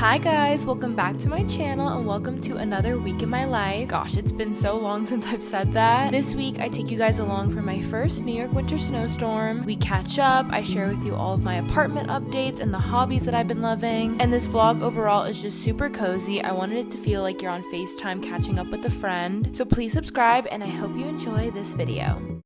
Hi guys, welcome back to my channel and welcome to another week in my life. Gosh, it's been so long since I've said that. This week I take you guys along for my first New York winter snowstorm. We catch up, I share with you all of my apartment updates and the hobbies that I've been loving. And this vlog overall is just super cozy. I wanted it to feel like you're on FaceTime catching up with a friend. So please subscribe and I hope you enjoy this video.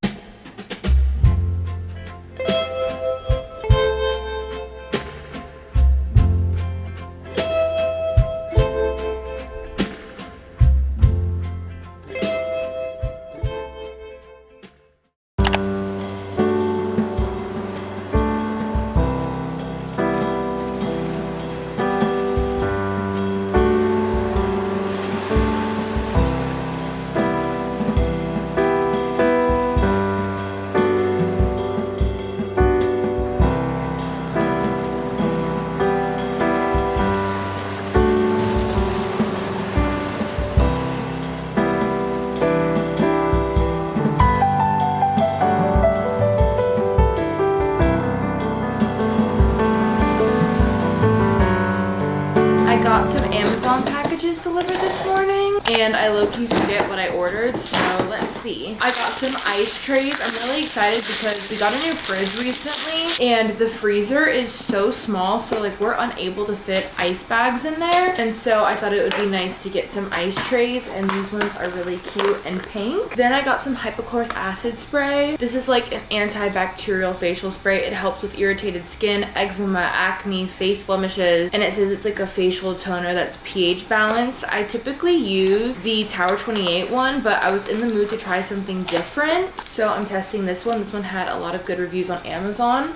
Got some Amazon packages delivered this morning and I low-key forget what I ordered, so let's see. I got some ice trays. I'm really excited because we got a new fridge recently and the freezer is so small, so like we're unable to fit ice bags in there, and so I thought it would be nice to get some ice trays, and these ones are really cute and pink. Then I got some hypochlorous acid spray. This is like an antibacterial facial spray. It helps with irritated skin, eczema, acne, face blemishes, and it says it's like a facial toner that's pH balanced. I typically use the Tower 28 one, but I was in the mood to try something different, so I'm testing this one. This one had a lot of good reviews on Amazon.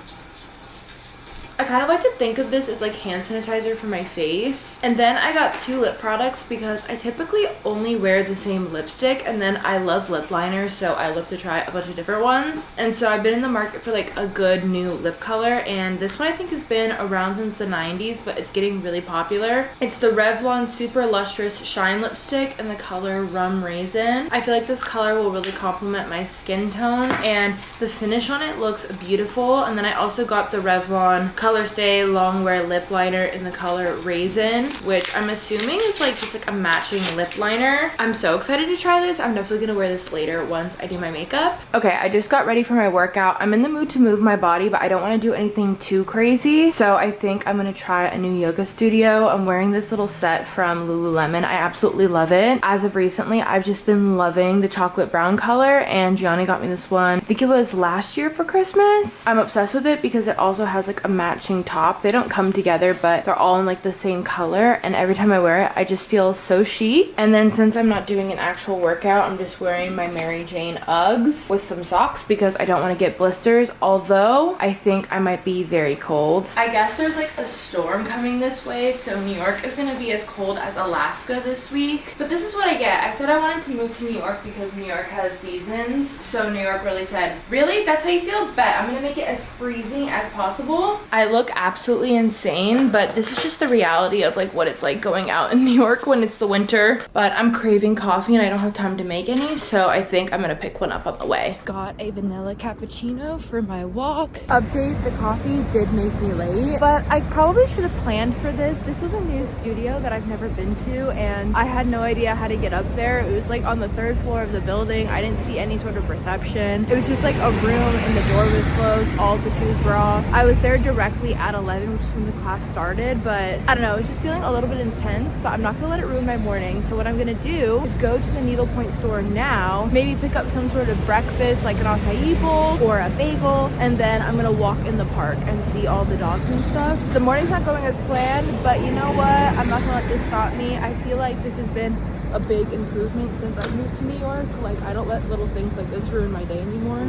I kind of like to think of this as like hand sanitizer for my face. And then I got two lip products because I typically only wear the same lipstick, and then I love lip liners, so I love to try a bunch of different ones. And so I've been in the market for like a good new lip color, and this one I think has been around since the 90s, but it's getting really popular. It's the Revlon Super Lustrous Shine Lipstick in the color Rum Raisin. I feel like this color will really complement my skin tone, and the finish on it looks beautiful. And then I also got the Revlon Color Stay Long Wear Lip Liner in the color Raisin, which I'm assuming is like just like a matching lip liner. I'm so excited to try this. I'm definitely gonna wear this later once I do my makeup. Okay, I just got ready for my workout. I'm in the mood to move my body, but I don't want to do anything too crazy, so I think I'm gonna try a new yoga studio. I'm wearing this little set from Lululemon. I absolutely love it. As of recently, I've just been loving the chocolate brown color, and Gianni got me this one, I think it was last year for Christmas. I'm obsessed with it because it also has like a matching top. They don't come together, but they're all in like the same color, and every time I wear it I just feel so chic. And then since I'm not doing an actual workout, I'm just wearing my Mary Jane Uggs with some socks because I don't want to get blisters, although I think I might be very cold. I guess there's like a storm coming this way, so New York is gonna be as cold as Alaska this week. But this is what I get. I said I wanted to move to New York because New York has seasons, so New York really said, really? That's how you feel? Bet. I'm gonna make it as freezing as possible. I look absolutely insane, but this is just the reality of like what it's like going out in New York when it's the winter. But I'm craving coffee and I don't have time to make any, so I think I'm gonna pick one up on the way. Got a vanilla cappuccino for my walk. Update, the coffee did make me late, but I probably should have planned for this. This was a new studio that I've never been to, and I had no idea how to get up there. It was like on the 3rd floor of the building. I didn't see any sort of reception. It was just like a room and the door was closed. All the shoes were off. I was there directly at 11, which is when the class started, but I don't know, it's just feeling a little bit intense, but I'm not gonna let it ruin my morning. So what I'm gonna do is go to the needlepoint store now, maybe pick up some sort of breakfast like an acai bowl or a bagel, and then I'm gonna walk in the park and see all the dogs and stuff. The morning's not going as planned, but you know what, I'm not gonna let this stop me. I feel like this has been a big improvement since I moved to New York. Like, I don't let little things like this ruin my day anymore.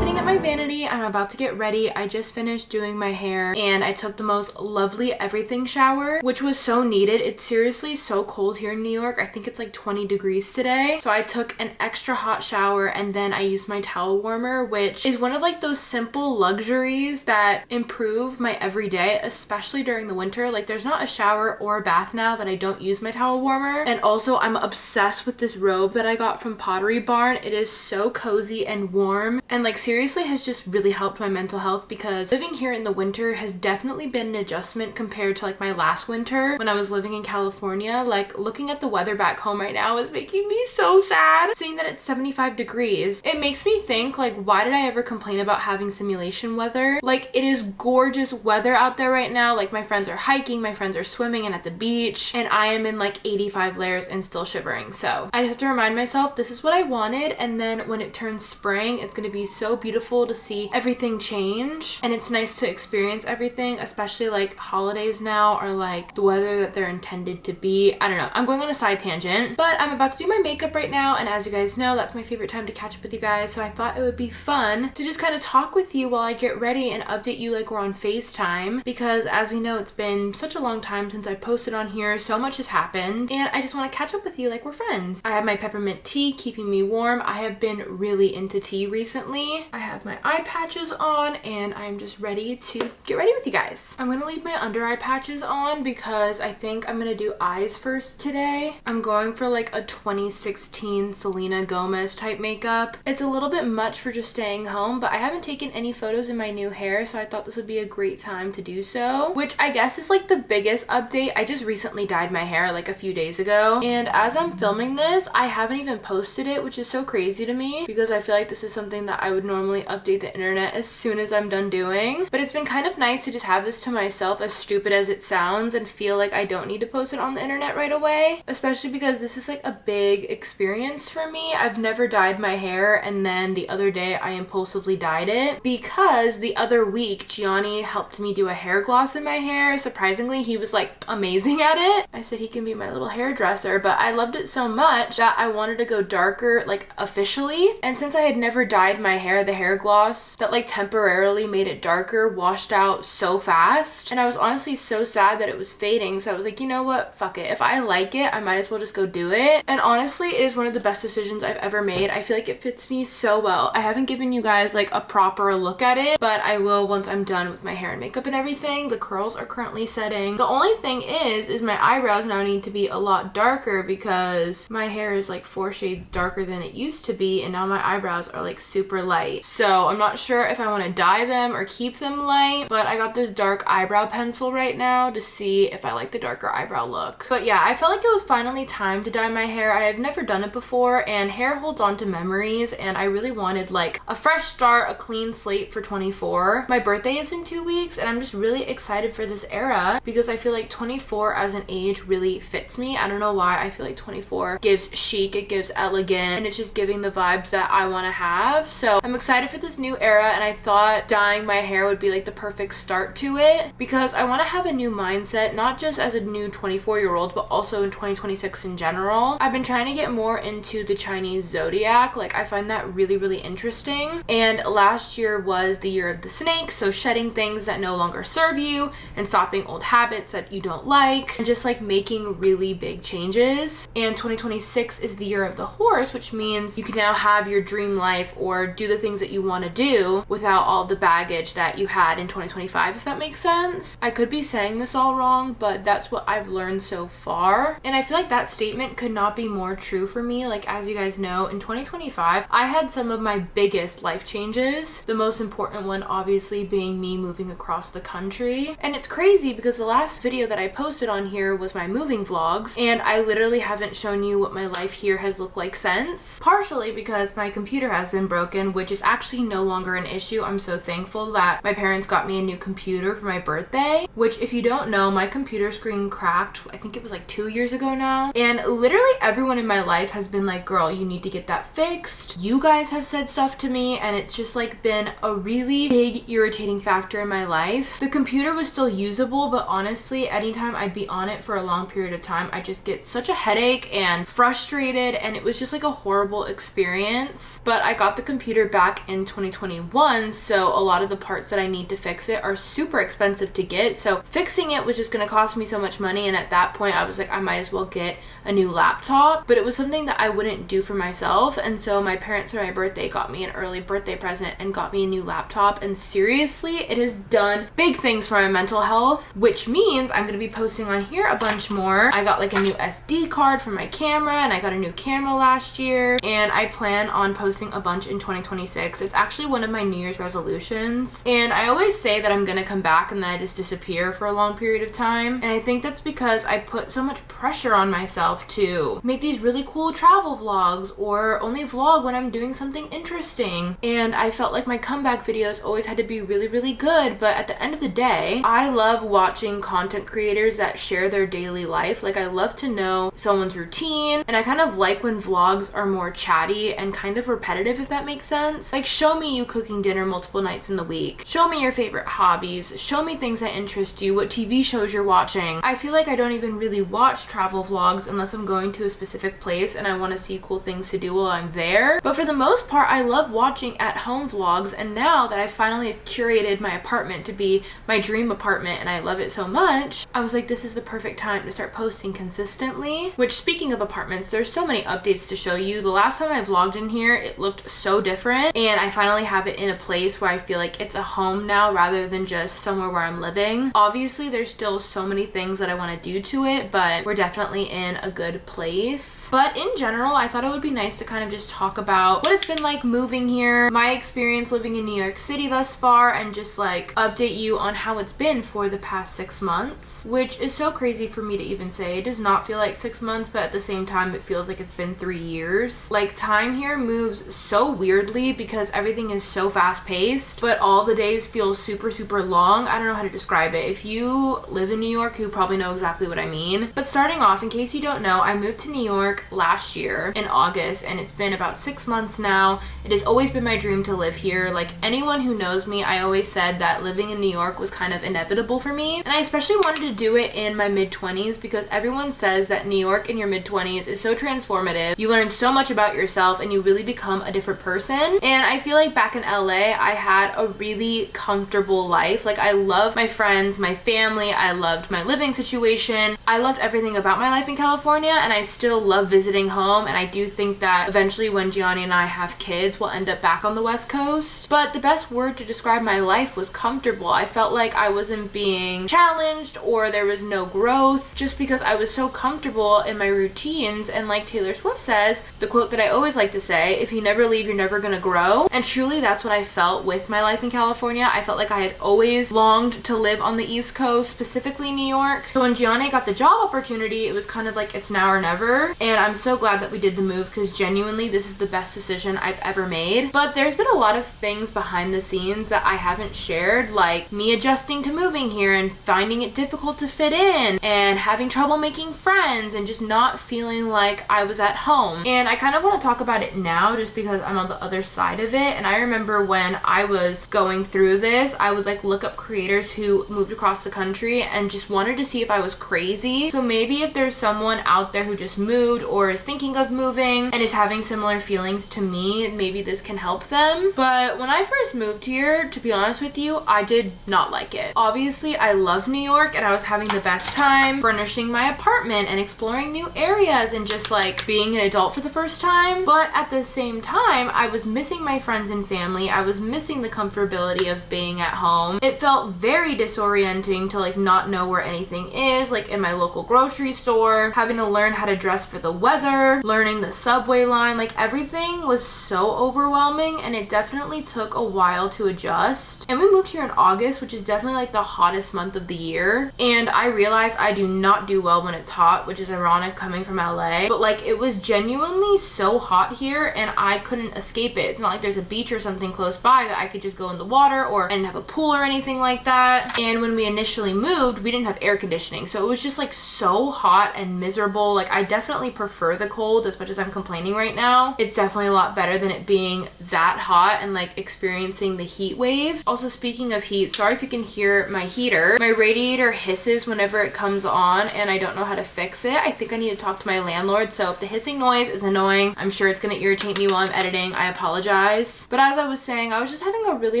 sitting at my vanity. I'm about to get ready. I just finished doing my hair and I took the most lovely everything shower, which was so needed. It's seriously so cold here in New York. I think it's like 20 degrees today. So I took an extra hot shower and then I used my towel warmer, which is one of like those simple luxuries that improve my everyday, especially during the winter. Like there's not a shower or a bath now that I don't use my towel warmer. And also I'm obsessed with this robe that I got from Pottery Barn. It is so cozy and warm and like seriously has just really helped my mental health, because living here in the winter has definitely been an adjustment compared to like my last winter when I was living in California. Like looking at the weather back home right now is making me so sad. Seeing that it's 75 degrees, it makes me think like, why did I ever complain about having simulation weather? Like it is gorgeous weather out there right now. Like my friends are hiking, my friends are swimming and at the beach, and I am in like 85 layers and still shivering. So I just have to remind myself this is what I wanted, and then when it turns spring, it's gonna be so beautiful to see everything change, and it's nice to experience everything, especially like holidays now are like the weather that they're intended to be. I don't know, I'm going on a side tangent, but I'm about to do my makeup right now, and as you guys know, that's my favorite time to catch up with you guys, so I thought it would be fun to just kind of talk with you while I get ready and update you like we're on FaceTime, because as we know, it's been such a long time since I posted on here. So much has happened and I just want to catch up with you like we're friends. I have my peppermint tea keeping me warm. I have been really into tea recently. I have my eye patches on and I'm just ready to get ready with you guys. I'm gonna leave my under eye patches on because I think I'm gonna do eyes first today. I'm going for like a 2016 Selena Gomez type makeup. It's a little bit much for just staying home, but I haven't taken any photos in my new hair, so I thought this would be a great time to do so, which I guess is like the biggest update. I just recently dyed my hair like a few days ago, and as I'm filming this, I haven't even posted it, which is so crazy to me because I feel like this is something that I would normally update the internet as soon as I'm done doing. But it's been kind of nice to just have this to myself, as stupid as it sounds, and feel like I don't need to post it on the internet right away, especially because this is like a big experience for me. I've never dyed my hair, and then the other day I impulsively dyed it because the other week Gianni helped me do a hair gloss in my hair. Surprisingly, he was like amazing at it. I said he can be my little hairdresser, but I loved it so much that I wanted to go darker like officially, and since I had never dyed my hair, the hair gloss that like temporarily made it darker washed out so fast, and I was honestly so sad that it was fading, so I was like, you know what, fuck it, if I like it I might as well just go do it. And honestly, it is one of the best decisions I've ever made. I feel like it fits me so well. I haven't given you guys like a proper look at it, but I will once I'm done with my hair and makeup and everything. The curls are currently setting. The only thing is my eyebrows now need to be a lot darker because my hair is like 4 shades darker than it used to be, and now my eyebrows are like super light. So I'm not sure if I want to dye them or keep them light, but I got this dark eyebrow pencil right now to see if I like the darker eyebrow look. But yeah, I felt like it was finally time to dye my hair. I have never done it before, and hair holds on to memories, and I really wanted like a fresh start, a clean slate for 24. My birthday is in 2 weeks, and I'm just really excited for this era because I feel like 24 as an age really fits me. I don't know why. I feel like 24 gives chic, it gives elegant, and it's just giving the vibes that I want to have. So I'm excited for this new era, and I thought dyeing my hair would be like the perfect start to it because I want to have a new mindset, not just as a new 24-year-old, but also in 2026 in general. I've been trying to get more into the Chinese zodiac. Like I find that really interesting, and last year was the year of the snake, so shedding things that no longer serve you and stopping old habits that you don't like, and just like making really big changes. And 2026 is the year of the horse, which means you can now have your dream life or do the things that you want to do without all the baggage that you had in 2025, if that makes sense. I could be saying this all wrong, but that's what I've learned so far, and I feel like that statement could not be more true for me. Like as you guys know, in 2025 I had some of my biggest life changes, the most important one obviously being me moving across the country. And it's crazy because the last video that I posted on here was my moving vlogs, and I literally haven't shown you what my life here has looked like since, partially because my computer has been broken, which is actually no longer an issue. I'm so thankful that my parents got me a new computer for my birthday, which if you don't know, my computer screen cracked, I think it was like 2 years ago now, and literally everyone in my life has been like, girl, you need to get that fixed. You guys have said stuff to me, and it's just like been a really big irritating factor in my life. The computer was still usable, but honestly, anytime I'd be on it for a long period of time, I just get such a headache and frustrated, and it was just like a horrible experience. But I got the computer back back in 2021, so a lot of the parts that I need to fix it are super expensive to get. So fixing it was just going to cost me so much money, and at that point I was like, I might as well get a new laptop. But it was something that I wouldn't do for myself, and so my parents for my birthday got me an early birthday present and got me a new laptop, and seriously, it has done big things for my mental health, which means I'm going to be posting on here a bunch more. I got like a new SD card for my camera, and I got a new camera last year, and I plan on posting a bunch in 2026. It's actually one of my New Year's resolutions, and I always say that I'm gonna come back and then I just disappear for a long period of time, and I think that's because I put so much pressure on myself to make these really cool travel vlogs or only vlog when I'm doing something interesting, and I felt like my comeback videos always had to be really good. But at the end of the day, I love watching content creators that share their daily life. Like, I love to know someone's routine, and I kind of like when vlogs are more chatty and kind of repetitive, if that makes sense. Like, show me you cooking dinner multiple nights in the week, show me your favorite hobbies, show me things that interest you, what TV shows you're watching. I feel like I don't even really watch travel vlogs unless I'm going to a specific place and I want to see cool things to do while I'm there. But for the most part, I love watching at home vlogs, and now that I finally have curated my apartment to be my dream apartment and I love it so much, I was like, this is the perfect time to start posting consistently. Which, speaking of apartments, there's so many updates to show you. The last time I vlogged in here, it looked so different, and I finally have it in a place where I feel like it's a home now rather than just somewhere where I'm living. Obviously, there's still so many things that I want to do to it, but we're definitely in a good place. But in general, I thought it would be nice to kind of just talk about what it's been like moving here, my experience living in New York City thus far, and just like update you on how it's been for the past 6 months, which is so crazy for me to even say. It does not feel like 6 months, but at the same time, it feels like it's been 3 years. Like, time here moves so weirdly because everything is so fast paced, but all the days feel super long. I don't know how to describe it. If you live in New York, you probably know exactly what I mean. But starting off, in case you don't know, I moved to New York last year in August, and it's been about 6 months now. It has always been my dream to live here. Like, anyone who knows me, I always said that living in New York was kind of inevitable for me, and I especially wanted to do it in my mid-20s because everyone says that New York in your mid-20s is so transformative. You learn so much about yourself and you really become a different person. And I feel like back in LA, I had a really comfortable life. Like, I loved my friends, my family, I loved my living situation, I loved everything about my life in California, and I still love visiting home. And I do think that eventually when Gianni and I have kids, we'll end up back on the West Coast. But the best word to describe my life was comfortable. I felt like I wasn't being challenged or there was no growth just because I was so comfortable in my routines. And like Taylor Swift says, the quote that I always like to say, if you never leave, you're never gonna grow. And truly, that's what I felt with my life in California. I felt like I had always longed to live on the East Coast, specifically New York. So when Gianni got the job opportunity, it was kind of like it's now or never. And I'm so glad that we did the move because genuinely, this is the best decision I've ever made. But there's been a lot of things behind the scenes that I haven't shared, like me adjusting to moving here and finding it difficult to fit in and having trouble making friends and just not feeling like I was at home. And I kind of want to talk about it now just because I'm on the other side of it. And I remember when I was going through this, I would like look up creators who moved across the country and just wanted to see if I was crazy. So maybe if there's someone out there who just moved or is thinking of moving and is having similar feelings to me, maybe this can help them. But when I first moved here, to be honest with you, I did not like it. Obviously, I love New York and I was having the best time furnishing my apartment and exploring new areas and just like being an adult for the first time. But at the same time, I was missing my friends and family. I was missing the comfortability of being at home. It felt very disorienting to like not know where anything is, like in my local grocery store, having to learn how to dress for the weather, learning the subway line. Like, everything was so overwhelming, and it definitely took a while to adjust. And we moved here in August, which is definitely like the hottest month of the year, and I realized I do not do well when it's hot, which is ironic coming from LA, but like it was genuinely so hot here and I couldn't escape it. It's not like there's a beach or something close by that I could just go in the water, or I didn't have a pool or anything like that. And when we initially moved, we didn't have air conditioning, so it was just like so hot and miserable. Like, I definitely prefer the cold as much as I'm complaining right now. It's definitely a lot better than it being that hot and like experiencing the heat wave. Also, speaking of heat, sorry if you can hear my heater. My radiator hisses whenever it comes on and I don't know how to fix it. I think I need to talk to my landlord, so if the hissing noise is annoying, I'm sure it's gonna irritate me while I'm editing. I apologize. guys. But as I was saying, I was just having a really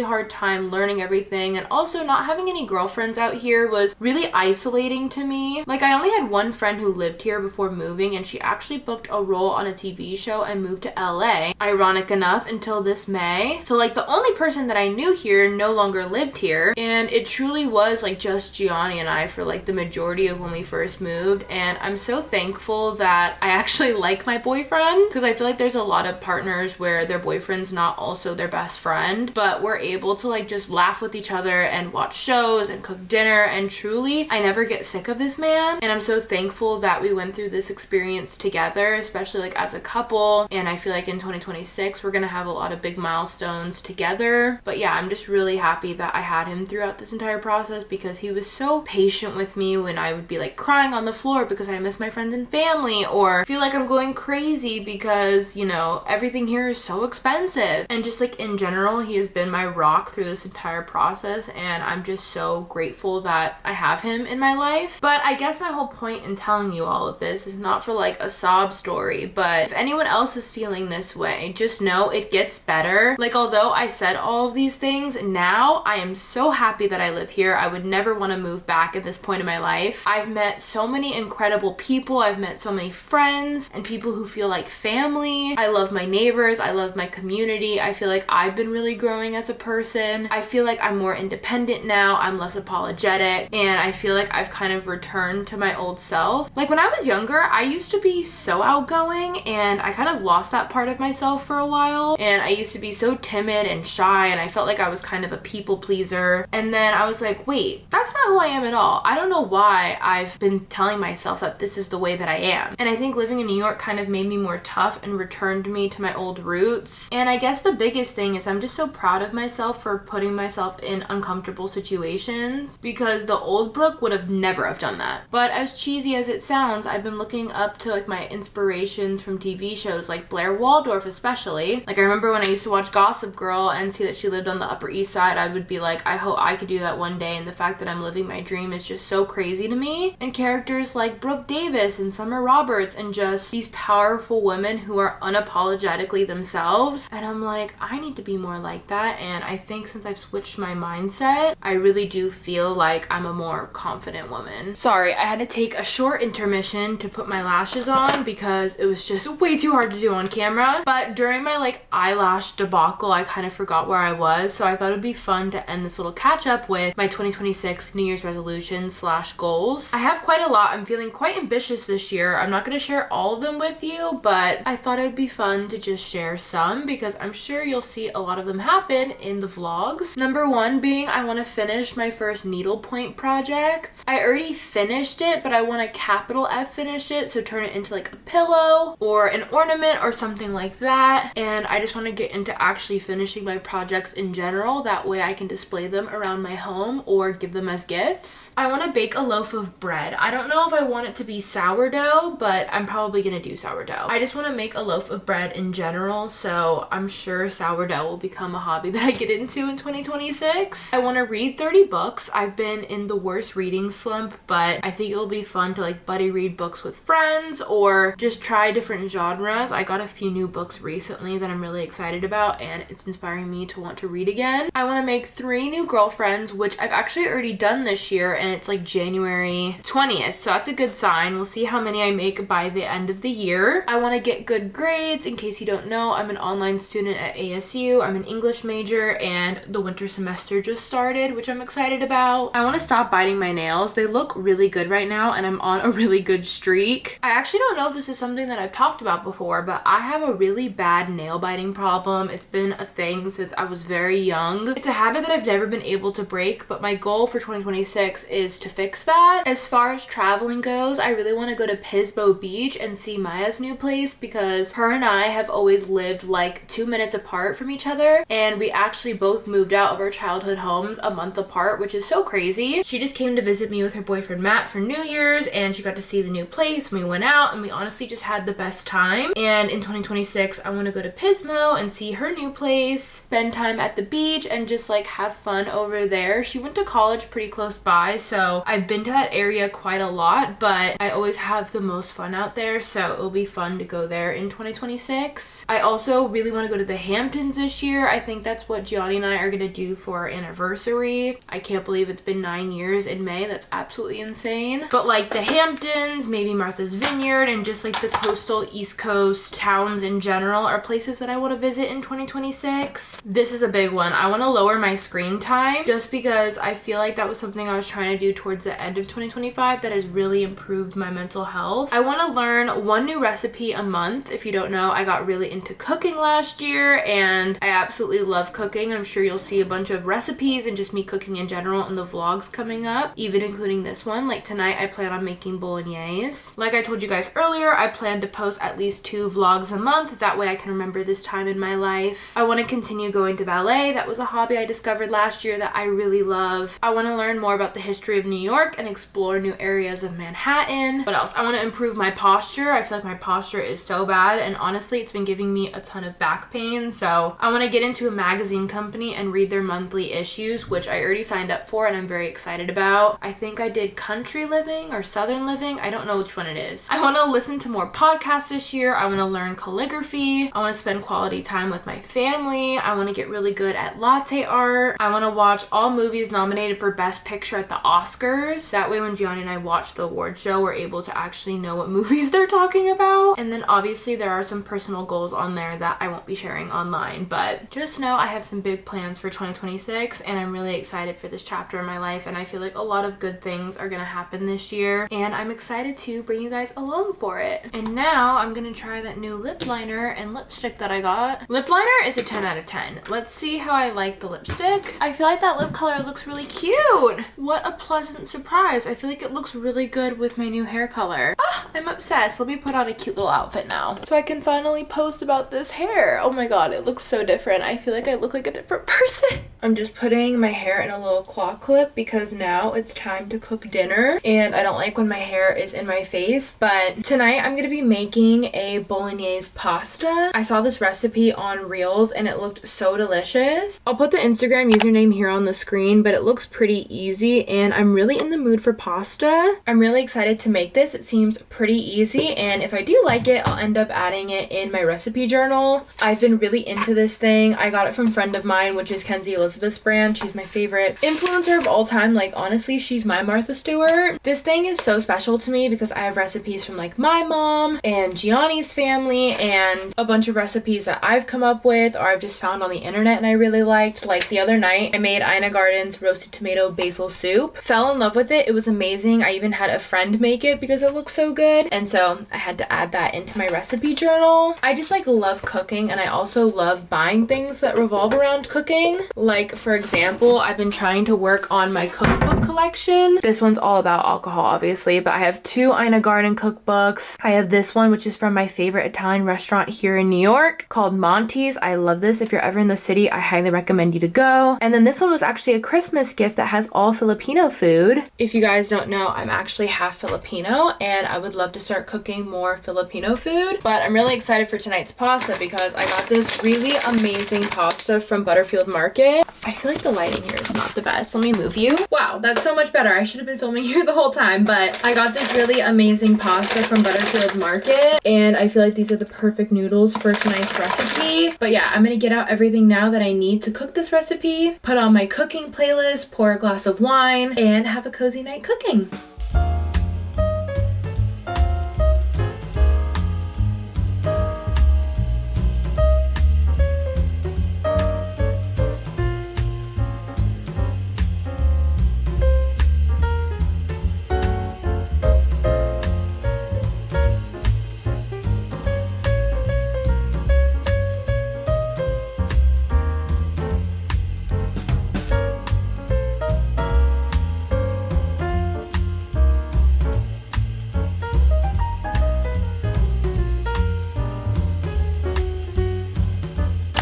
hard time learning everything, and also not having any girlfriends out here was really isolating to me. Like, I only had one friend who lived here before moving, and she actually booked a role on a TV show and moved to LA, ironic enough, until this May. So like the only person that I knew here no longer lived here, and it truly was like just Gianni and I for like the majority of when we first moved. And I'm so thankful that I actually like my boyfriend, because I feel like there's a lot of partners where their boyfriend's not also their best friend, but we're able to like just laugh with each other and watch shows and cook dinner, and truly I never get sick of this man. And I'm so thankful that we went through this experience together, especially like as a couple. And I feel like in 2026 we're gonna have a lot of big milestones together. But yeah, I'm just really happy that I had him throughout this entire process, because he was so patient with me when I would be like crying on the floor because I miss my friends and family, or feel like I'm going crazy because, you know, everything here is so expensive. And just like in general, he has been my rock through this entire process, and I'm just so grateful that I have him in my life. But I guess my whole point in telling you all of this is not for like a sob story, but if anyone else is feeling this way, just know it gets better. Like, although I said all of these things, now I am so happy that I live here. I would never want to move back at this point in my life. I've met so many incredible people. I've met so many friends and people who feel like family. I love my neighbors. I love my community. I feel like I've been really growing as a person. I feel like I'm more independent now. I'm less apologetic, and I feel like I've kind of returned to my old self. Like when I was younger, I used to be so outgoing, and I kind of lost that part of myself for a while. And I used to be so timid and shy, and I felt like I was kind of a people pleaser. And then I was like, wait, that's not who I am at all. I don't know why I've been telling myself that this is the way that I am. And I think living in New York kind of made me more tough and returned me to my old roots. And I guess the biggest thing is I'm just so proud of myself for putting myself in uncomfortable situations, because the old Brooke would have never have done that. But as cheesy as it sounds, I've been looking up to like my inspirations from TV shows like Blair Waldorf especially. Like I remember when I used to watch Gossip Girl and see that she lived on the Upper East Side, I would be like, I hope I could do that one day. And the fact that I'm living my dream is just so crazy to me. And characters like Brooke Davis and Summer Roberts, and just these powerful women who are unapologetically themselves. And I'm like, I need to be more like that. And I think since I've switched my mindset, I really do feel like I'm a more confident woman. Sorry, I had to take a short intermission to put my lashes on because it was just way too hard to do on camera. But during my like eyelash debacle, I kind of forgot where I was. So I thought it'd be fun to end this little catch up with my 2026 New Year's resolutions / goals. I have quite a lot. I'm feeling quite ambitious this year. I'm not going to share all of them with you, but I thought it'd be fun to just share some, because I'm sure you'll see a lot of them happen in the vlogs. Number one being, I want to finish my first needlepoint project. I already finished it, but I want to capital F finish it, so turn it into like a pillow or an ornament or something like that. And I just want to get into actually finishing my projects in general. That way I can display them around my home or give them as gifts. I want to bake a loaf of bread. I don't know if I want it to be sourdough, but I'm probably gonna do sourdough. I just want to make a loaf of bread in general, so I'm sure sourdough will become a hobby that I get into in 2026. I want to read 30 books. I've been in the worst reading slump, but I think it'll be fun to like buddy read books with friends or just try different genres. I got a few new books recently that I'm really excited about, and it's inspiring me to want to read again. I want to make 3 new girlfriends, which I've actually already done this year, and it's like January 20th, so that's a good sign. We'll see how many I make by the end of the year. I want to get good grades. In case you don't know, I'm an online student at ASU. I'm an English major, and the winter semester just started, which I'm excited about. I want to stop biting my nails. They look really good right now, and I'm on a really good streak. I actually don't know if this is something that I've talked about before, but I have a really bad nail biting problem. It's been a thing since I was very young. It's a habit that I've never been able to break, but my goal for 2026 is to fix that. As far as traveling goes, I really want to go to Pismo Beach and see Maya's new place, because her and I have always lived like 2 minutes apart from each other, and we actually both moved out of our childhood homes a month apart, which is so crazy. She just came to visit me with her boyfriend Matt for New Year's, and she got to see the new place, and we went out, and we honestly just had the best time. And in 2026, I want to go to Pismo and see her new place, spend time at the beach, and just like have fun over there. She went to college pretty close by, so I've been to that area quite a lot, but I always have the most fun out there, so it'll be fun to go there in 2026. I also really want to to go to the Hamptons this year. I think that's what Gianni and I are going to do for our anniversary. I can't believe it's been 9 years in May. That's absolutely insane. But like the Hamptons, maybe Martha's Vineyard, and just like the coastal East Coast towns in general are places that I want to visit in 2026. This is a big one. I want to lower my screen time just because I feel like that was something I was trying to do towards the end of 2025 that has really improved my mental health. I want to learn one new recipe a month. If you don't know, I got really into cooking last year and I absolutely love cooking. I'm sure you'll see a bunch of recipes and just me cooking in general in the vlogs coming up, even including this one. Like tonight I plan on making bolognese. Like I told you guys earlier, I plan to post at least 2 vlogs a month. That way I can remember this time in my life. I want to continue going to ballet. That was a hobby I discovered last year that I really love. I want to learn more about the history of New York and explore new areas of Manhattan. What else? I want to improve my posture. I feel like my posture is so bad and honestly it's been giving me a ton of back pain. So I want to get into a magazine company and read their monthly issues, which I already signed up for and I'm very excited about. I think I did country living or southern living. I don't know which one it is. I want to listen to more podcasts this year. I want to learn calligraphy. I want to spend quality time with my family. I want to get really good at latte art. I want to watch all movies nominated for Best Picture at the Oscars. That way when Gianni and I watch the award show, we're able to actually know what movies they're talking about. And then obviously there are some personal goals on there that I won't be sharing online, but just know I have some big plans for 2026 and I'm really excited for this chapter in my life and I feel like a lot of good things are gonna happen this year and I'm excited to bring you guys along for it. And now I'm gonna try that new lip liner and lipstick that I got. Lip liner is a 10 out of 10. Let's see how I like the lipstick. I feel like that lip color looks really cute. What a pleasant surprise. I feel like it looks really good with my new hair color. Ah, I'm obsessed. Let me put on a cute little outfit now so I can finally post about this hair. Oh my god, it looks so different. I feel like I look like a different person. I'm just putting my hair in a little claw clip because now it's time to cook dinner and I don't like when my hair is in my face, but tonight I'm gonna be making a bolognese pasta. I saw this recipe on Reels and it looked so delicious. I'll put the Instagram username here on the screen, but it looks pretty easy and I'm really in the mood for pasta. I'm really excited to make this. It seems pretty easy and if I do like it, I'll end up adding it in my recipe journal. I've been really into this thing. I got it from a friend of mine, which is Kenzie Elizabeth's brand. She's my favorite influencer of all time. Like honestly, she's my Martha Stewart. This thing is so special to me because I have recipes from like my mom and Gianni's family and a bunch of recipes that I've come up with or I've just found on the internet and I really liked. Like the other night I made Ina Garden's roasted tomato basil soup. Fell in love with it. It was amazing. I even had a friend make it because it looked so good and so I had to add that into my recipe journal. I just like love cooking and I also love buying things that revolve around cooking. Like for example, I've been trying to work on my cookbook collection. This one's all about alcohol obviously, but I have 2 Ina Garden cookbooks. I have this one which is from my favorite Italian restaurant here in New York called Monty's. I love this. If you're ever in the city, I highly recommend you to go. And then this one was actually a Christmas gift that has all Filipino food. If you guys don't know, I'm actually half Filipino and I would love to start cooking more Filipino food, but I'm really excited for tonight's pasta because I got this really amazing pasta from Butterfield Market. I feel like the lighting here is not the best. Let me move you. Wow, that's so much better. I should have been filming here the whole time, but I got this really amazing pasta from Butterfield Market and I feel like these are the perfect noodles for tonight's recipe. But yeah, I'm gonna get out everything now that I need to cook this recipe, put on my cooking playlist, pour a glass of wine, and have a cozy night cooking.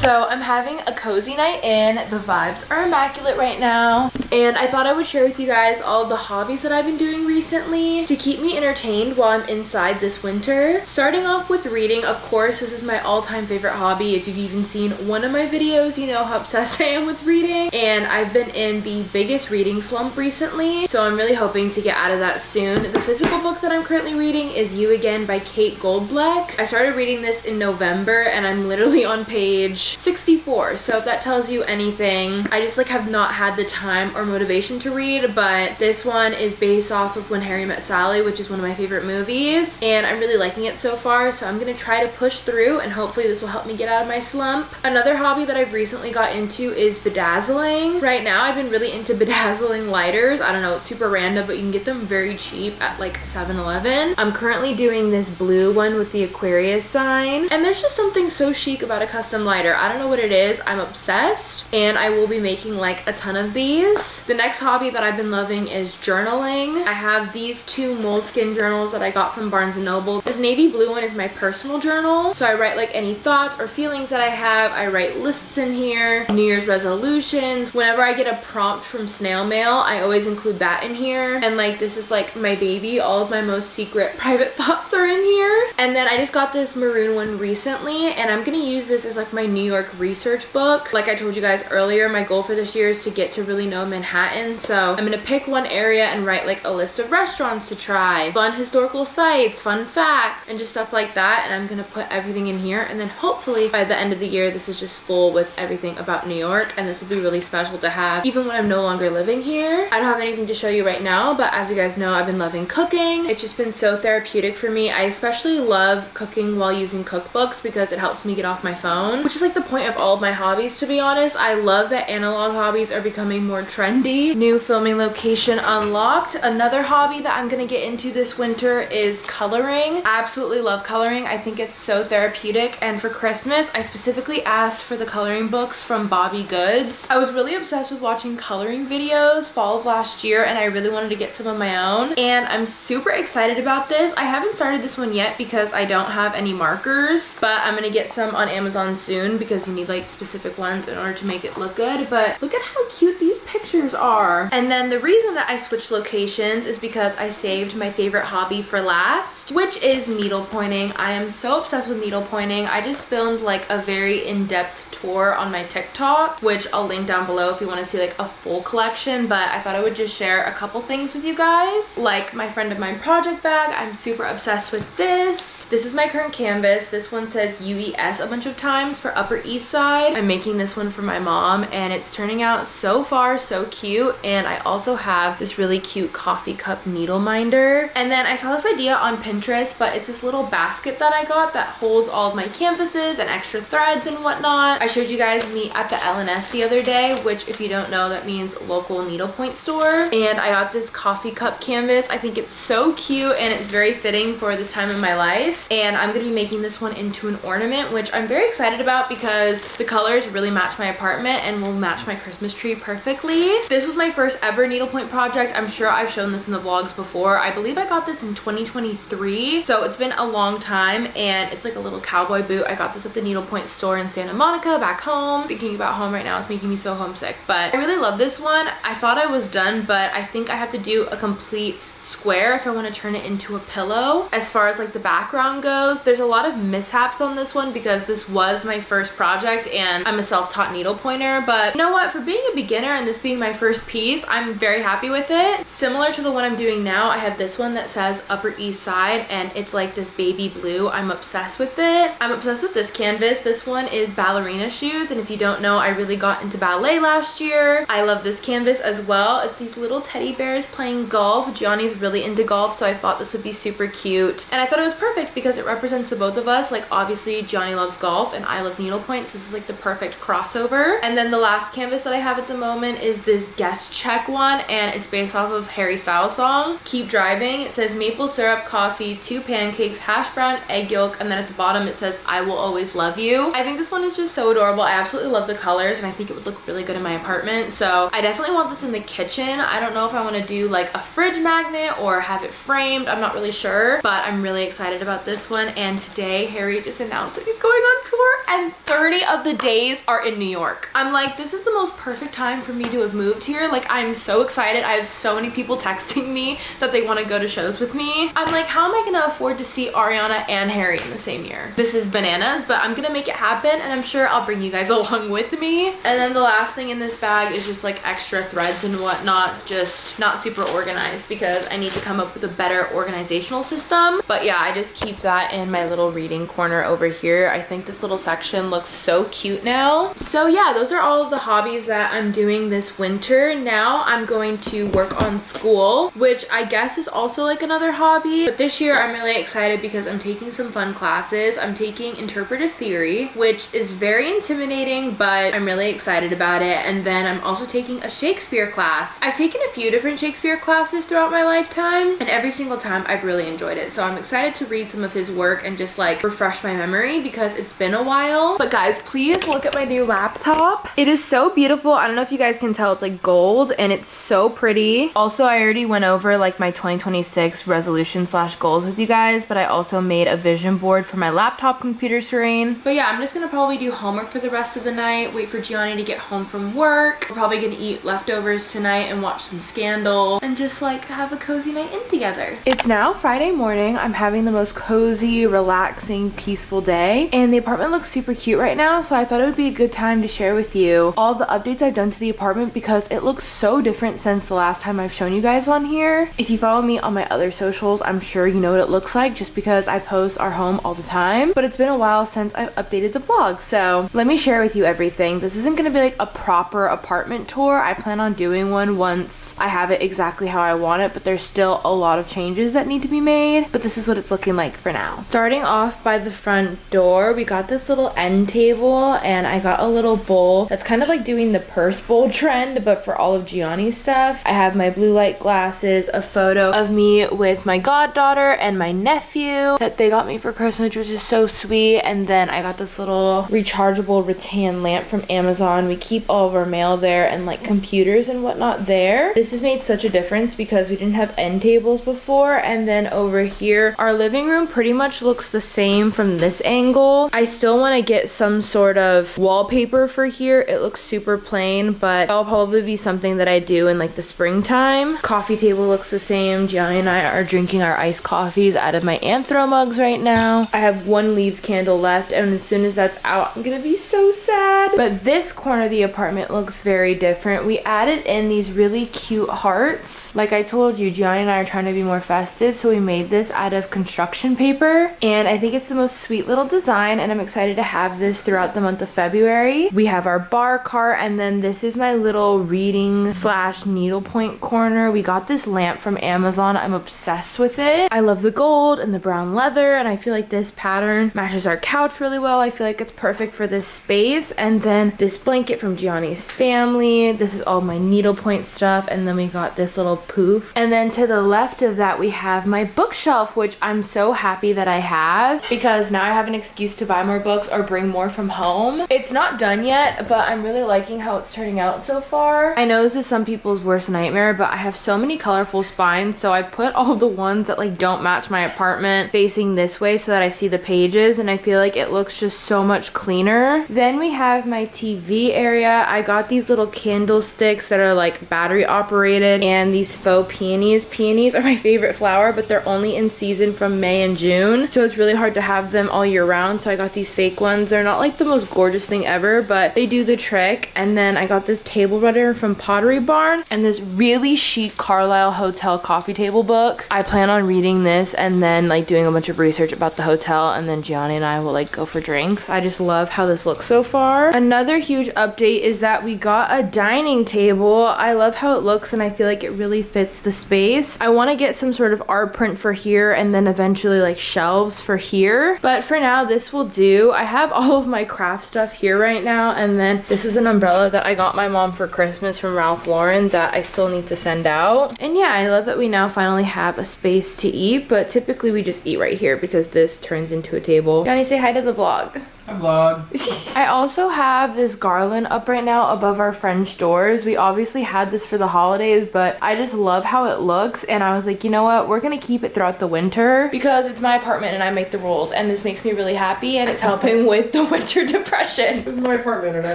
So I'm having a cozy night in. The vibes are immaculate right now. And I thought I would share with you guys all of the hobbies that I've been doing recently to keep me entertained while I'm inside this winter. Starting off with reading, of course, this is my all-time favorite hobby. If you've even seen one of my videos, you know how obsessed I am with reading. And I've been in the biggest reading slump recently, so I'm really hoping to get out of that soon. The physical book that I'm currently reading is You Again by Kate Goldbleck. I started reading this in November and I'm literally on page 64, so if that tells you anything, I just like have not had the time or motivation to read. But this one is based off of When Harry Met Sally, which is one of my favorite movies, and I'm really liking it so far, so I'm gonna try to push through and hopefully this will help me get out of my slump. Another hobby that I've recently got into is bedazzling. Right now I've been really into bedazzling lighters. I don't know, it's super random, but you can get them very cheap at like 7-Eleven. I'm currently doing this blue one with the Aquarius sign, and there's just something so chic about a custom lighter. I don't know what it is. I'm obsessed, and I will be making like a ton of these. The next hobby that I've been loving is journaling. I have these two moleskin journals that I got from Barnes & Noble. This navy blue one is my personal journal, so I write like any thoughts or feelings that I have. I write lists in here, New Year's resolutions. Whenever I get a prompt from snail mail, I always include that in here. And like, this is like my baby. All of my most secret private thoughts are in here. And then I just got this maroon one recently, and I'm gonna use this as like my New York research book. Like I told you guys earlier, my goal for this year is to get to really know Manhattan, so I'm gonna pick one area and write like a list of restaurants to try, fun historical sites, fun facts, and just stuff like that. And I'm gonna put everything in here, and then hopefully by the end of the year this is just full with everything about New York, and this will be really special to have even when I'm no longer living here. I don't have anything to show you right now, but as you guys know, I've been loving cooking. It's just been so therapeutic for me. I especially love cooking while using cookbooks because it helps me get off my phone, which is like the point of all of my hobbies, to be honest. I love that analog hobbies are becoming more trendy. New filming location unlocked. Another hobby that I'm gonna get into this winter is coloring. I absolutely love coloring. I think it's so therapeutic, and for Christmas I specifically asked for the coloring books from Bobby Goods. I was really obsessed with watching coloring videos fall of last year, and I really wanted to get some of my own, and I'm super excited about this. I haven't started this one yet because I don't have any markers, but I'm gonna get some on Amazon soon because you need like specific ones in order to make it look good. But look at how cute these pictures are. And then the reason that I switched locations is because I saved my favorite hobby for last, which is needlepointing. I am so obsessed with needlepointing. I just filmed like a very in-depth tour on my TikTok, which I'll link down below if you want to see like a full collection, but I thought I would just share a couple things with you guys. Like my friend of mine project bag, I'm super obsessed with this. This is my current canvas. This one says UES a bunch of times for Upper East Side. I'm making this one for my mom, and it's turning out so far so cute. And I also have this really cute coffee cup needle minder. And then I saw this idea on Pinterest, but it's this little basket that I got that holds all of my canvases and extra threads and whatnot. I showed you guys me at the LNS the other day, which if you don't know, that means local needlepoint store. And I got this coffee cup canvas. I think it's so cute and it's very fitting for this time in my life. And I'm gonna be making this one into an ornament, which I'm very excited about because the colors really match my apartment and will match my Christmas tree perfectly. This was my first ever needlepoint project. I'm sure I've shown this in the vlogs before. I believe I got this in 2023, so it's been a long time, and it's like a little cowboy boot. I got this at the needlepoint store in Santa Monica back home. Thinking about home right now is making me so homesick, but I really love this one. I thought I was done, but I think I have to do a complete square if I want to turn it into a pillow. As far as like the background goes, there's a lot of mishaps on this one because this was my first project and I'm a self-taught needlepointer, but you know what, for being a beginner and this being my first piece, I'm very happy with it. Similar to the one I'm doing now, I have this one that says Upper East Side, and it's like this baby blue. I'm obsessed with it. I'm obsessed with this canvas. This one is ballerina shoes, and if you don't know, I really got into ballet last year. I love this canvas as well. It's these little teddy bears playing golf. Gianni's really into golf, so I thought this would be super cute, and I thought it was perfect because it represents the both of us. Like obviously Gianni loves golf and I love needlepoint, so this is like the perfect crossover. And then the last canvas that I have at the moment is this guest check one, and it's based off of Harry Styles' song Keep Driving. It says maple syrup, coffee, 2 pancakes, hash brown, egg yolk, and then at the bottom it says I will always love you. I think this one is just so adorable. I absolutely love the colors, and I think it would look really good in my apartment, so I definitely want this in the kitchen. I don't know if I want to do like a fridge magnet or have it framed. I'm not really sure, but I'm really excited about this one. And today Harry just announced that he's going on tour. 130 of the days are in New York. I'm like, this is the most perfect time for me to have moved here. Like, I'm so excited. I have so many people texting me that they want to go to shows with me. I'm like, how am I gonna afford to see Ariana and Harry in the same year? This is bananas, but I'm gonna make it happen, and I'm sure I'll bring you guys along with me. And then the last thing in this bag is just like extra threads and whatnot, just not super organized because I need to come up with a better organizational system. But yeah, I just keep that in my little reading corner over here. I think this little section looks so cute now. So yeah, those are all of the hobbies that I'm doing this winter. Now I'm going to work on school, which I guess is also like another hobby. But this year I'm really excited because I'm taking some fun classes. I'm taking interpretive theory, which is very intimidating, but I'm really excited about it. And then I'm also taking a Shakespeare class. I've taken a few different Shakespeare classes throughout my lifetime, and every single time I've really enjoyed it. So I'm excited to read some of his work and just like refresh my memory because it's been a while. But guys, please look at my new laptop. It is so beautiful. I don't know if you guys can tell, it's like gold and it's so pretty. Also, I already went over like my 2026 resolution slash goals with you guys, but I also made a vision board for my laptop computer screen. But yeah, I'm just gonna probably do homework for the rest of the night, wait for Gianni to get home from work. We're probably gonna eat leftovers tonight and watch some Scandal and just like have a cozy night in together. It's now Friday morning. I'm having the most cozy, relaxing, peaceful day, and the apartment looks super cute right now, so I thought it would be a good time to share with you all the updates I've done to the apartment because it looks so different since the last time I've shown you guys on here. If you follow me on my other socials, I'm sure you know what it looks like just because I post our home all the time, but it's been a while since I've updated the vlog, so let me share with you everything. This isn't gonna be like a proper apartment tour. I plan on doing one once I have it exactly how I want it, but there's still a lot of changes that need to be made, but this is what it's looking like for now. Starting off by the front door, we got this little end table, and I got a little bowl that's kind of like doing the purse bowl trend, but for all of Gianni's stuff. I have my blue light glasses, a photo of me with my goddaughter and my nephew that they got me for Christmas, which is so sweet, and then I got this little rechargeable rattan lamp from Amazon. We keep all of our mail there and like computers and whatnot there. This has made such a difference because we didn't have end tables before, and then over here our living room pretty much looks the same from this angle. I still want to get some sort of wallpaper for here. It looks super plain, but that'll probably be something that I do in like the springtime. Coffee table looks the same. Gianni and I are drinking our iced coffees out of my Anthro mugs right now. I have one leaves candle left, and as soon as that's out, I'm gonna be so sad. But this corner of the apartment looks very different. We added in these really cute hearts. Like I told you, Gianni and I are trying to be more festive, so we made this out of construction paper, and I think it's the most sweet little design, and I'm excited to have this throughout the month of February. We have our bar cart, and then this is my little reading slash needlepoint corner. We got this lamp from Amazon. I'm obsessed with it. I love the gold and the brown leather, and I feel like this pattern matches our couch really well. I feel like it's perfect for this space. And then this blanket from Gianni's family. This is all my needlepoint stuff, and then we got this little poof. And then to the left of that we have my bookshelf, which I'm so happy that I have because now I have an excuse to buy more books or bring more from home. It's not done yet, but I'm really liking how it's turning out so far. I know this is some people's worst nightmare, but I have so many colorful spines, so I put all the ones that like don't match my apartment facing this way so that I see the pages, and I feel like it looks just so much cleaner. Then we have my TV area. I got these little candlesticks that are like battery operated, and these faux peonies. Peonies are my favorite flower, but they're only in season from May and June, so it's really hard to have them all year round, so I got these fake ones. They're not like the most gorgeous thing ever, but they do the trick. And then I got this table runner from Pottery Barn and this really chic Carlisle Hotel coffee table book. I plan on reading this and then like doing a bunch of research about the hotel, and then Gianni and I will like go for drinks. I just love how this looks so far. Another huge update is that we got a dining table. I love how it looks, and I feel like it really fits the space. I want to get some sort of art print for here and then eventually like shelves for here, but for now this will do. I have all of my craft stuff here right now, and then this is an umbrella that I got my mom for Christmas from Ralph Lauren that I still need to send out. And yeah, I love that we now finally have a space to eat, but typically we just eat right here because this turns into a table. Gianni, say hi to the vlog. I vlog. I also have this garland up right now above our French doors. We obviously had this for the holidays, but I just love how it looks, and I was like, you know what, we're gonna keep it throughout the winter because it's my apartment and I make the rules, and this makes me really happy, and it's helping with the winter depression. This is my apartment and I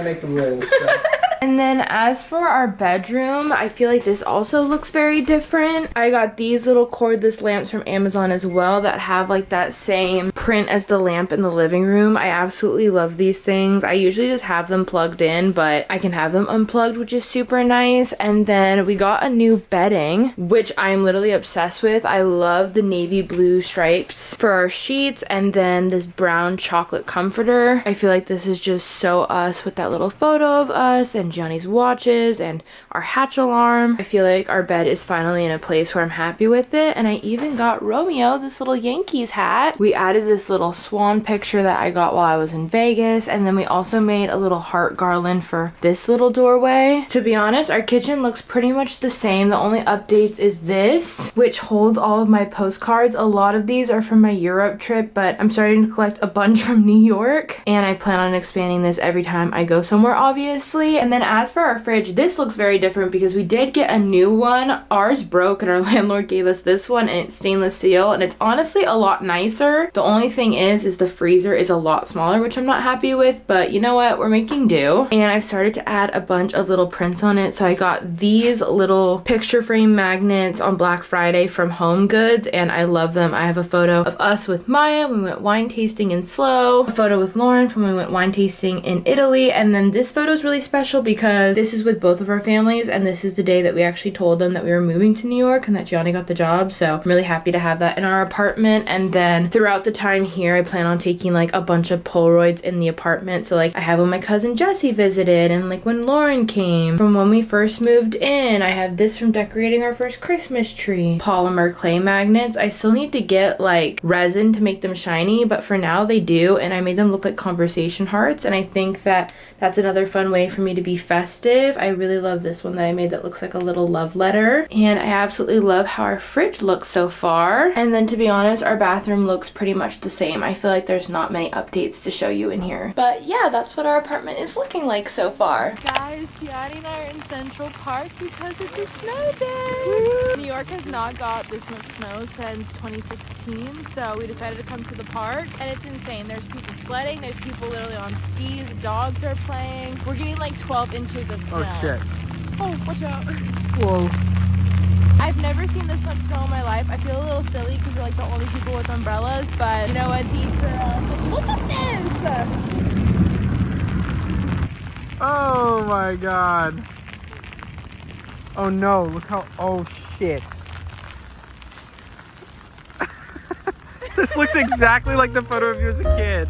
make the rules. So. And then as for our bedroom, I feel like this also looks very different. I got these little cordless lamps from Amazon as well that have like that same print as the lamp in the living room. I absolutely love these things. I usually just have them plugged in, but I can have them unplugged, which is super nice. And then we got a new bedding, which I'm literally obsessed with. I love the navy blue stripes for our sheets, and then this brown chocolate comforter. I feel like this is just so us with that little photo of us and Johnny's watches and our hatch alarm. I feel like our bed is finally in a place where I'm happy with it, and I even got Romeo this little Yankees hat. We added this little swan picture that I got while I was in Vegas, and then we also made a little heart garland for this little doorway. To be honest, our kitchen looks pretty much the same. The only updates is this, which holds all of my postcards. A lot of these are from my Europe trip, but I'm starting to collect a bunch from New York, and I plan on expanding this every time I go somewhere, obviously. And then as for our fridge, this looks very different because we did get a new one. Ours broke and our landlord gave us this one, and it's stainless steel, and it's honestly a lot nicer. The only thing is the freezer is a lot smaller, which I'm not happy with, but you know what, we're making do. And I've started to add a bunch of little prints on it. So I got these little picture frame magnets on Black Friday from Home Goods, and I love them. I have a photo of us with Maya when we went wine tasting in Slow, a photo with Lauren from when we went wine tasting in Italy, and then this photo is really special because this is with both of our families, and this is the day that we actually told them that we were moving to New York and that Gianni got the job. So I'm really happy to have that in our apartment. And then throughout the time here, I plan on taking like a bunch of Polaroids in the apartment. So like I have when my cousin Jessie visited, and like when Lauren came, from when we first moved in. I have this from decorating our first Christmas tree. Polymer clay magnets. I still need to get like resin to make them shiny, but for now they do, and I made them look like conversation hearts, and I think that that's another fun way for me to be festive. I really love this one that I made that looks like a little love letter, and I absolutely love how our fridge looks so far. And then to be honest, our bathroom looks pretty much the same. I feel like there's not many updates to show you in here, but yeah, that's what our apartment is looking like so far. Guys, Gianni and I are in Central Park because it's a snow day. New York has not got this much snow since 2016, so we decided to come to the park, and it's insane. There's people sledding, there's people literally on skis, dogs are playing. We're getting like 12 inches of snow. Oh shit. Oh, watch out. Whoa. I've never seen this much snow in my life. I feel a little silly because we're like the only people with umbrellas, but you know what, look at this! Oh my god. Oh no, look how, oh shit. This looks exactly like the photo of you as a kid.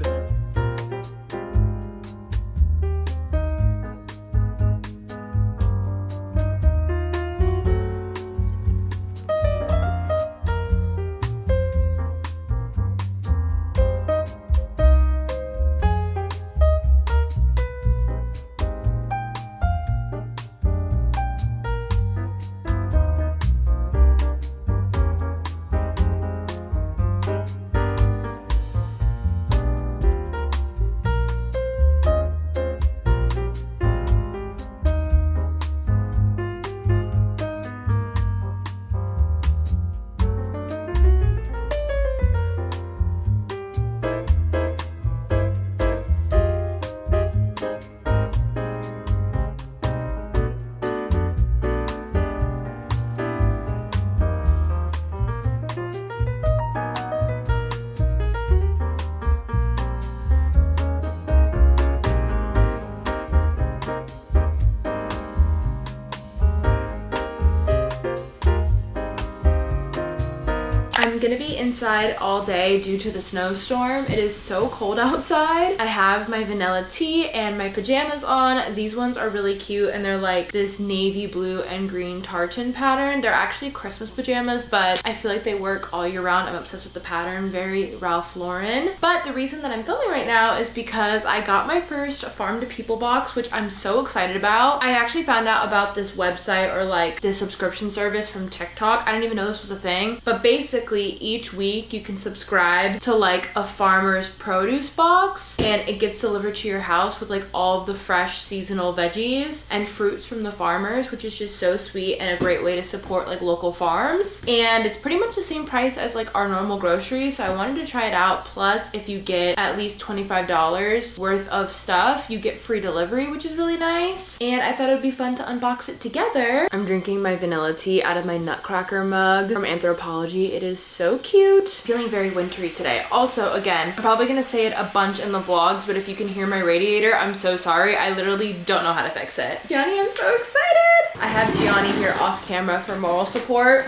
I'm gonna be inside all day due to the snowstorm. It is so cold outside. I have my vanilla tea and my pajamas on. These ones are really cute, and they're like this navy blue and green tartan pattern. They're actually Christmas pajamas, but I feel like they work all year round. I'm obsessed with the pattern, very Ralph Lauren. But the reason that I'm filming right now is because I got my first Farm to People box, which I'm so excited about. I actually found out about this website or like this subscription service from TikTok. I didn't even know this was a thing, but basically each week you can subscribe to like a farmer's produce box, and it gets delivered to your house with like all of the fresh seasonal veggies and fruits from the farmers, which is just so sweet and a great way to support like local farms. And it's pretty much the same price as like our normal groceries, so I wanted to try it out. Plus, if you get at least $25 worth of stuff, you get free delivery, which is really nice. And I thought it would be fun to unbox it together. I'm drinking my vanilla tea out of my Nutcracker mug from Anthropology. It is so cute. Feeling very wintry today. Also, again, I'm probably gonna say it a bunch in the vlogs, but if you can hear my radiator, I'm so sorry. I literally don't know how to fix it. Gianni, I'm so excited. I have Gianni here off camera for moral support.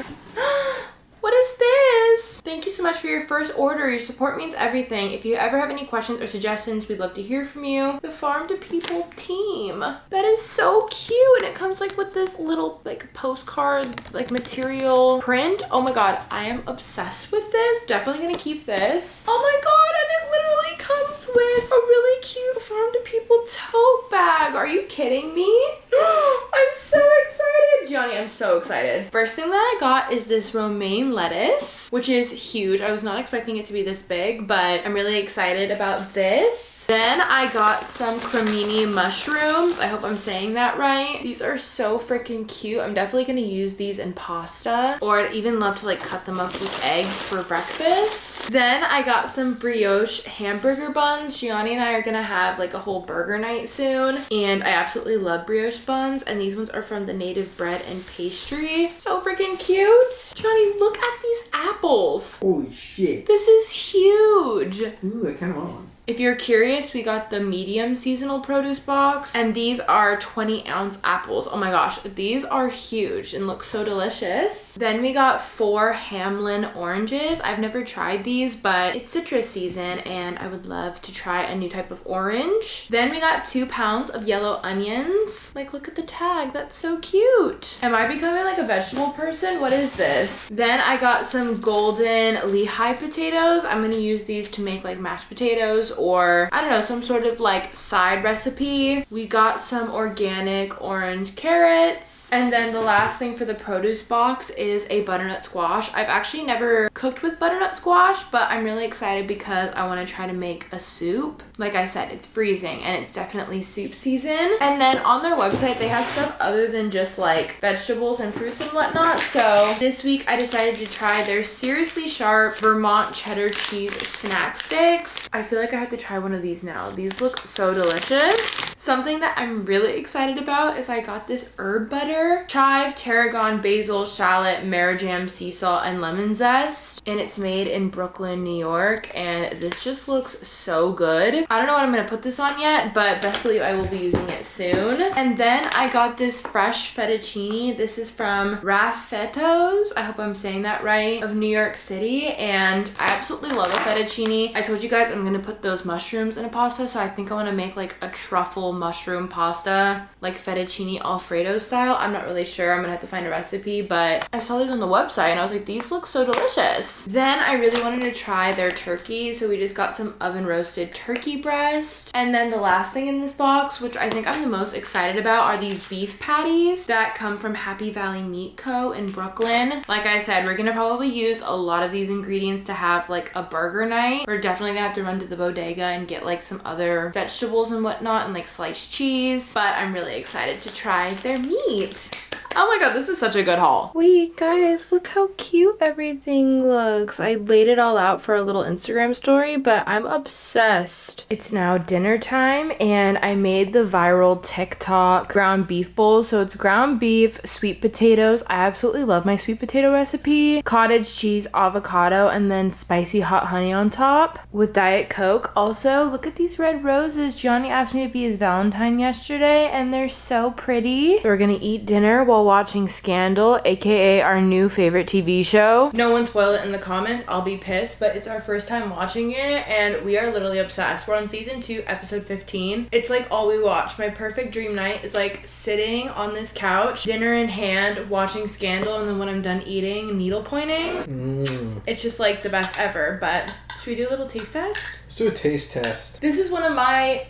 What is this? Thank you so much for your first order. Your support means everything. If you ever have any questions or suggestions, we'd love to hear from you. The Farm to People team. That is so cute. And it comes like with this little like postcard like material print. Oh my god, I am obsessed with this. Definitely gonna keep this. Oh my god, and it literally comes with a really cute Farm to People tote bag. Are you kidding me? I'm so excited. Gianni, I'm so excited. First thing that I got is this romaine lettuce, which is huge. I was not expecting it to be this big, but I'm really excited about this. Then I got some cremini mushrooms. I hope I'm saying that right. These are so freaking cute. I'm definitely gonna use these in pasta, or I'd even love to like cut them up with eggs for breakfast. Then I got some brioche hamburger buns. Gianni and I are gonna have like a whole burger night soon, and I absolutely love brioche buns, and these ones are from the Native Bread and Pastry. So freaking cute. Gianni, look at these apples. Holy shit. This is huge. Ooh, I kind of want one. If you're curious, we got the medium seasonal produce box, and these are 20-ounce apples. Oh my gosh, these are huge and look so delicious. Then we got 4 Hamlin oranges. I've never tried these, but it's citrus season and I would love to try a new type of orange. Then we got 2 pounds of yellow onions. Like, look at the tag, that's so cute. Am I becoming like a vegetable person? What is this? Then I got some golden Lehigh potatoes. I'm gonna use these to make like mashed potatoes, or I don't know, some sort of like side recipe. We got some organic orange carrots. And then the last thing for the produce box is a butternut squash. I've actually never cooked with butternut squash, but I'm really excited because I want to try to make a soup. Like I said, it's freezing and it's definitely soup season. And then on their website, they have stuff other than just like vegetables and fruits and whatnot. So this week I decided to try their Seriously Sharp Vermont cheddar cheese snack sticks. I feel like I have to try one of these now. These look so delicious. Something that I'm really excited about is I got this herb butter. Chive, tarragon, basil, shallot, marigam, sea salt, and lemon zest. And it's made in Brooklyn, New York. And this just looks so good. I don't know what I'm gonna put this on yet, but best believe I will be using it soon. And then I got this fresh fettuccine. This is from Raffetto's, I hope I'm saying that right, of New York City. And I absolutely love a fettuccine. I told you guys I'm gonna put those mushrooms in a pasta, so I think I want to make like a truffle mushroom pasta, like fettuccine alfredo style. I'm not really sure. I'm gonna have to find a recipe, but I saw these on the website and I was like, these look so delicious. Then I really wanted to try their turkey, so we just got some oven roasted turkey breast. And then the last thing in this box, which I think I'm the most excited about, are these beef patties that come from Happy Valley Meat Co. in Brooklyn. Like I said, we're gonna probably use a lot of these ingredients to have like a burger night. We're definitely gonna have to run to the bodega and get like some other vegetables and whatnot, and like sliced cheese, but I'm really excited to try their meat. Oh my god, this is such a good haul. Wait guys, look how cute everything looks. I laid it all out for a little Instagram story, but I'm obsessed. It's now dinner time and I made the viral TikTok ground beef bowl. So it's ground beef, sweet potatoes. I absolutely love my sweet potato recipe. Cottage cheese, avocado, and then spicy hot honey on top with Diet Coke. Also, look at these red roses. Gianni asked me to be his Valentine yesterday and they're so pretty. So we're gonna eat dinner while watching Scandal, aka our new favorite TV show. No one spoil it in the comments, I'll be pissed, but it's our first time watching it and we are literally obsessed. We're on season 2, episode 15. It's like all we watch. My perfect dream night is like sitting on this couch, dinner in hand, watching Scandal, and then when I'm done eating, needle pointing. It's just like the best ever. But should we do a little taste test? Let's do a taste test. This is one of my,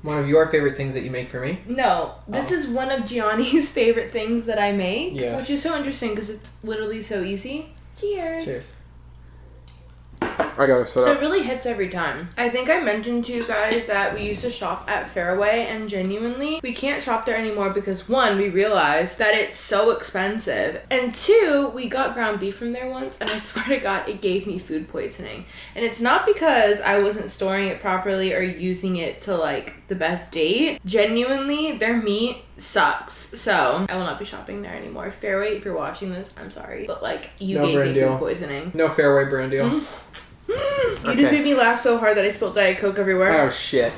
one of your favorite things that you make for me? No, this is one of Gianni's favorite things that I make, yes. Which is so interesting because it's literally so easy. Cheers. Cheers. I gotta sit It up. really hits every time. I think I mentioned to you guys that we used to shop at Fairway, and genuinely, we can't shop there anymore because one, we realized that it's so expensive, and two, we got ground beef from there once, and I swear to God, it gave me food poisoning. And it's not because I wasn't storing it properly or using it to like the best date. Genuinely, their meat sucks. So I will not be shopping there anymore. Fairway, if you're watching this, I'm sorry, but like you No gave brand me deal. food poisoning. No Fairway brand deal. You just made me laugh so hard that I spilled Diet Coke everywhere. Oh shit.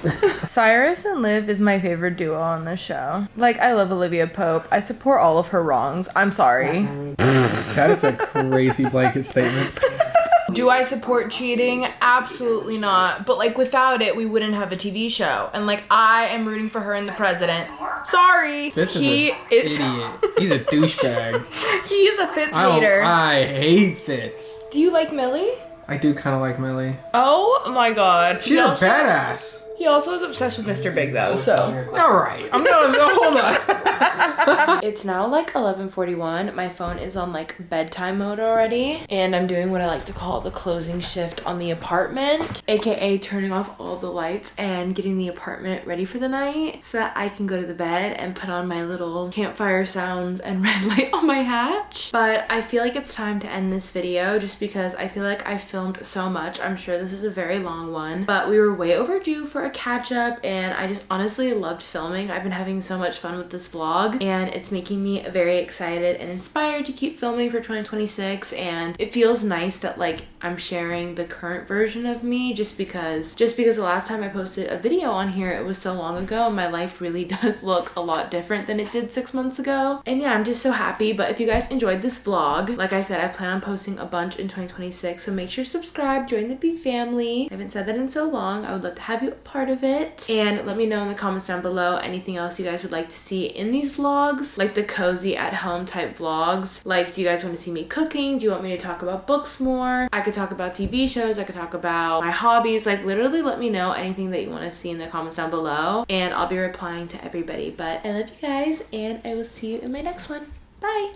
Cyrus and Liv is my favorite duo on this show. Like, I love Olivia Pope. I support all of her wrongs. I'm sorry. That is a crazy blanket statement. Do I support cheating? Absolutely not. But like, without it, we wouldn't have a TV show. And like, I am rooting for her and the president. Sorry. Fitz is He an is idiot. He's a douchebag. He is a Fitz hater. I hate Fitz. Do you like Millie? I do kind of like Millie. Oh my God. She's a badass. He also is obsessed with Mr. Big though, so. All right. I'm not. Hold on. It's now like 11:41. My phone is on like bedtime mode already, and I'm doing what I like to call the closing shift on the apartment, aka turning off all the lights and getting the apartment ready for the night so that I can go to the bed and put on my little campfire sounds and red light on my hatch. But I feel like it's time to end this video just because I feel like I filmed so much. I'm sure this is a very long one, but we were way overdue for a catch up, and I just honestly loved filming. I've been having so much fun with this vlog, and it's making me very excited and inspired to keep filming for 2026. And it feels nice that like I'm sharing the current version of me just because the last time I posted a video on here, it was so long ago, and my life really does look a lot different than it did 6 months ago. And yeah, I'm just so happy. But if you guys enjoyed this vlog, like I said, I plan on posting a bunch in 2026, so make sure to subscribe, join the B family. I haven't said that in so long. I would love to have you a part of it, and let me know in the comments down below anything else you guys would like to see in these vlogs, like the cozy at home type vlogs. Like, do you guys want to see me cooking? Do you want me to talk about books more? I could talk about TV shows. I could talk about my hobbies. Like, literally let me know anything that you want to see in the comments down below, and I'll be replying to everybody. But I love you guys, and I will see you in my next one. Bye.